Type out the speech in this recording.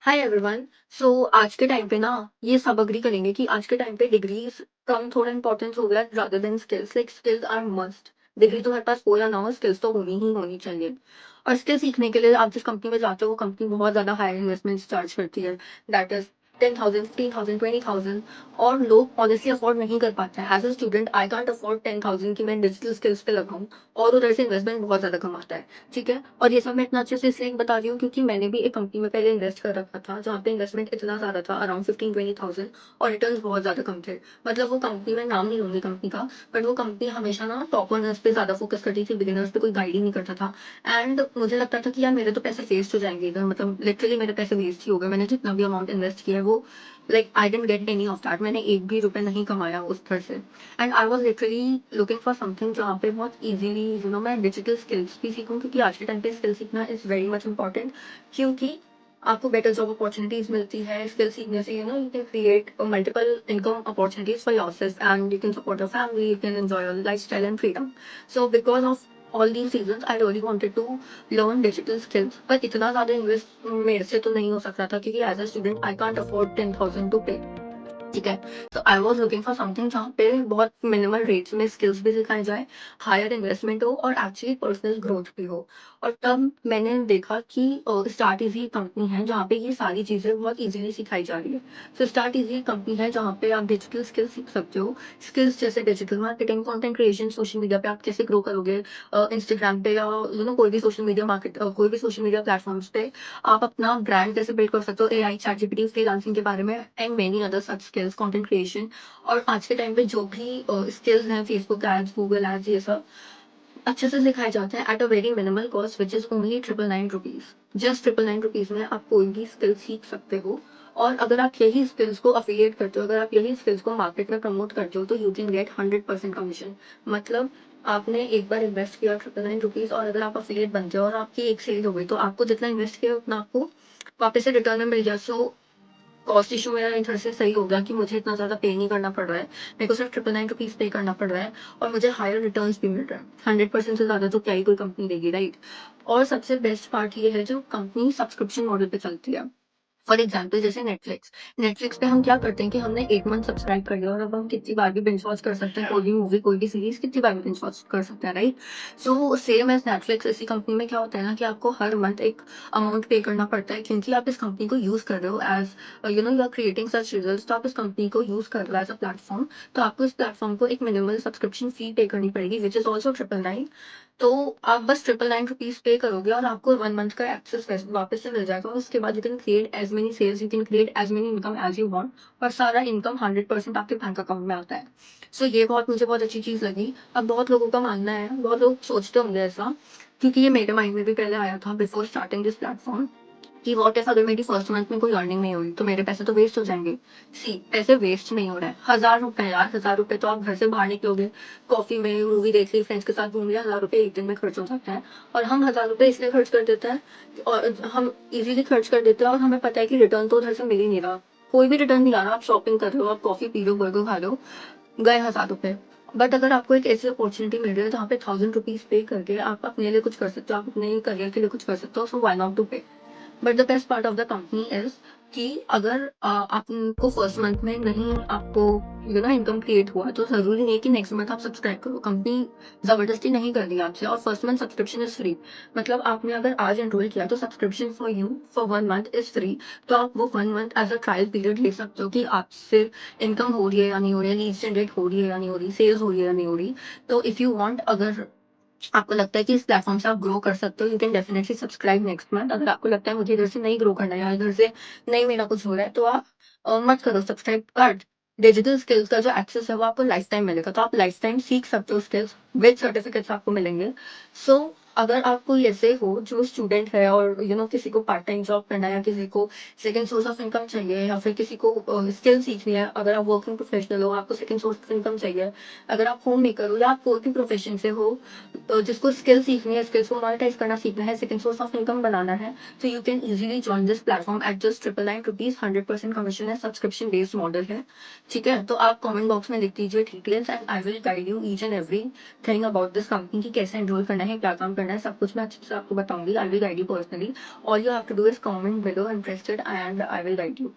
Hi everyone. सो आज के time पे ना ये सब अग्री करेंगे कि आज के टाइम पे डिग्रीज कम थोड़ा इंपॉर्टेंस हो गया rather than skills. Like skills are must. Degree तुम्हारे पास हो या ना हो, स्किल्स तो होनी ही होनी चाहिए। और स्किल सीखने के लिए आप जिस कंपनी में जाते हो वो कंपनी बहुत ज्यादा हाई इन्वेस्टमेंट चार्ज करती है। That is 10,000, 15,000, 20,000। और लोग ऑनेस्टली अफोर्ड नहीं कर पाते हैं। As a student I can't afford 10,000 की मैं डिजिटल स्किल्स पे लगाऊं। और उधर से इन्वेस्टमेंट बहुत ज्यादा कम आता है। ठीक है, और ये सब मैं इतना अच्छे से इसलिए बता रही हूँ क्योंकि मैंने भी एक कंपनी में पहले इन्वेस्ट कर रखा था जहाँ पे इन्वेस्टमेंट इतना ज्यादा था, अराउंड 15-20,000। और रिटर्न बहुत ज्यादा कम थे। मतलब वो कंपनी, में नाम नहीं लूंगी कंपनी का, बट वो कंपनी हमेशा ना टॉप अर्नर्स पे ज्यादा फोकस करती थी, बिगिनर्स पे कोई गाइड ही नहीं करता था। एंड मुझे लगता था कि यार मेरे तो पैसे वेस्ट हो जाएंगे इधर, मतलब लिटरली मेरे पैसे वेस्ट ही हो गए। मैंने जितना भी अमाउंट इन्वेस्ट किया है वो, like I didn't get any of that. मैंने एक भी रुपए नहीं कमाया उस तरह से। And I was literally looking for something जहाँ पे बहुत इजीली मैं डिजिटल स्किल्स भी सीखूं, क्योंकि आज के टाइम पे स्किल सीखना इज वेरी मच इंपॉर्टेंट। क्योंकि आपको बेटर जॉब अपॉर्चुनिटीज मिलती है स्किल सीखने से। You can create multiple income opportunities for yourself and you can support your family, you can enjoy your lifestyle and freedom. So because of all these reasons I really wanted to learn digital skills, पर इतना ज्यादा invest मेरे से तो नहीं हो सकता था क्योंकि as a student I can't afford 10,000 to pay. ठीक है, तो I was looking for something जहाँ पे बहुत मिनिमल रेट्स में स्किल्स भी सिखाई जाए, हायर इन्वेस्टमेंट हो और एक्चुअली पर्सनल ग्रोथ भी हो। और तब मैंने देखा कि स्टार्ट इजी कंपनी है जहाँ पे ये सारी चीज़ें बहुत इजीली सिखाई जा रही है। सो स्टार्ट इजी कंपनी है जहाँ पे आप डिजिटल स्किल्स सीख सकते हो। स्किल्स जैसे digital marketing, content creation, social media पे आप कैसे ग्रो करोगे, इंस्टाग्राम पे या कोई भी सोशल मीडिया मार्केट, कोई भी सोशल मीडिया प्लेटफॉर्म्स पे आप अपना ब्रांड कैसे बिल्ड कर सकते हो, एआई, चैट जीपीटी, फ्रीलांसिंग के बारे में and many other such skills, content creation. और आज के टाइम पे जो भी स्किल्स हैं, फेसबुक एड्स, गूगल एड्स, ये सब अच्छे से सिखाए जाते हैं at a very minimal cost which is only 999 rupees. Just 999 rupees में आप कोई भी स्किल सीख सकते हो। और अगर आप यही स्किल्स को अफिलिएट करते हो, अगर आप यही स्किल्स को मार्केट में प्रमोट करते हो, तो यू कैन गेट 100% कमीशन। मतलब आपने एक बार इन्वेस्ट किया 999 रुपीज, और अगर आप अफिलिएट बनते हो और आपकी एक सेल हो गई, तो आपको जितना इन्वेस्ट किया उतना आपको वापस से रिटर्न में मिल गया। सो कॉस्ट इशू मेरा इधर से सही हो गया कि मुझे इतना ज़्यादा पे नहीं करना पड़ रहा है। मेरे को सिर्फ 999 रुपीज़ पे करना पड़ रहा है। और मुझे हायर रिटर्न्स भी मिल रहा है। 100% से ज़्यादा तो क्या ही कोई कंपनी देगी, राइट। और सबसे बेस्ट पार्ट ये है जो कंपनी सब्सक्रिप्शन मॉडल पे चलती है। फॉर एग्जाम्पल जैसे नेटफ्लिक्स। नेटफ्लिक्स पे हम क्या करते हैं कि हमने एक मंथ सब्सक्राइब कर लिया और अब हम कितनी बार भी बिंज वॉच कर सकते हैं, कोई भी मूवी, कोई भी सीरीज कितनी बार भी बिंज वॉच कर सकते हैं, right. So same as Netflix, इसी कंपनी में क्या होता है ना कि आपको हर मंथ एक अमाउंट पे करना पड़ता है, क्योंकि आप इस कंपनी को यूज कर रहे हो as you are creating such result. तो आप इस कंपनी को यूज कर रहे हो एज अ प्लेटफॉर्म। तो आपको इस प्लेटफॉर्म को एक मिनिमल सब्सक्रिप्शन फी पे करनी पड़ेगी विच इज ऑल्सो 999। तो आप बस 999 रुपीज पे करोगे और आपको 1 मंथ का एक्सेस वापस से मिल जाएगा। और उसके बाद you can create as many sales, you can create as many income as you want. और सारा इनकम 100% आपके बैंक अकाउंट में आता है। सो ये मुझे बहुत अच्छी चीज़ लगी। अब बहुत लोगों का मानना है, बहुत लोग सोचते होंगे ऐसा, क्योंकि ये मेरे माइंड में भी पहले आया था बिफोर स्टार्टिंग दिस प्लेटफॉर्म, कि व्हाट इफ अगर मेरी फर्स्ट मंथ में कोई अर्निंग नहीं हुई तो मेरे पैसे तो वेस्ट हो जाएंगे। सी, पैसे वेस्ट नहीं हो रहे हैं। 1,000 रुपए यार, 1,000 रुपए तो आप घर से बाहर निकलोगे, कॉफी में, मूवी देख ली, फ्रेंड्स के साथ घूम लिया, 1,000 रुपए एक दिन में खर्च हो जाता है। और हम 1,000 रुपए इसलिए खर्च कर देते हैं, और हम इजीली खर्च कर देते हैं, और हमें पता है कि रिटर्न तो उधर से मिल ही नहीं रहा। कोई भी रिटर्न नहीं आ रहा। आप शॉपिंग कर रहे हो, आप कॉफी पी लो, बर्गर खा लो, गए 1,000 रुपए। बट अगर आपको एक ऐसी अपॉर्चुनिटी मिल रही है जहाँ पे 1,000 रुपीज पे करके आप अपने लिए कुछ कर सकते हो, आप अपने करियर के लिए कुछ कर सकते हो, सो व्हाई नॉट टू पे। But the best part of the company is कि अगर आपको फर्स्ट मंथ में नहीं, आपको इनकम क्रिएट हुआ, तो जरूरी नहीं कि नेक्स्ट मंथ आप सब्सक्राइब करो। कंपनी जबरदस्ती नहीं कर रही आपसे। और first month subscription is free. मतलब आपने अगर आज एनरोल किया तो subscription for you for 1 month is free. तो आप वो 1 month as a trial period ले सकते हो कि आपसे इनकम हो रही है या नहीं हो रही है, लीड जनरेट हो रही है या नहीं हो रही, सेल्स हो रही है या नहीं हो रही। तो इफ यू वांट, अगर आपको लगता है कि इस प्लेटफॉर्म से आप ग्रो कर सकते हो, you can definitely subscribe next month. अगर आपको लगता है मुझे इधर से नहीं ग्रो करना है या इधर से नहीं मेरा कुछ हो रहा है, तो आप मत करो सब्सक्राइब। बट डिजिटल स्किल्स का जो एक्सेस है वो आपको लाइफ टाइम मिलेगा। तो आप लाइफ टाइम सीख सकते हो स्किल्स, विद सर्टिफिकेट्स आपको मिलेंगे। सो अगर आप कोई ऐसे हो जो स्टूडेंट है और किसी को पार्ट टाइम जॉब करना है, या किसी को सेकंड सोर्स ऑफ इनकम चाहिए, या फिर किसी को स्किल सीखनी है, अगर आप वर्किंग प्रोफेशनल हो, आपको सेकंड सोर्स ऑफ इनकम चाहिए, अगर आप होम मेकर हो या आप कोई भी प्रोफेशन से हो, तो जिसको स्किल सीखनी है, स्किल्स को मोनेटाइज करना सीखना है, सेकंड सोर्स ऑफ इनकम बनाना है, तो you can easily join this platform eight just 999 rupees. 100% commission है, सब्सक्रिप्शन बेस्ड मॉडल है। ठीक है, तो आप कमेंट बॉक्स में लिख दीजिए details and I will guide you each and every thing about this company, की कैसे एनरोल करना है, क्या काम करना है। करना है, सब कुछ मैं अच्छे से आपको बताऊँगी। I will guide you personally. All you have to do is comment below interested and I will guide you.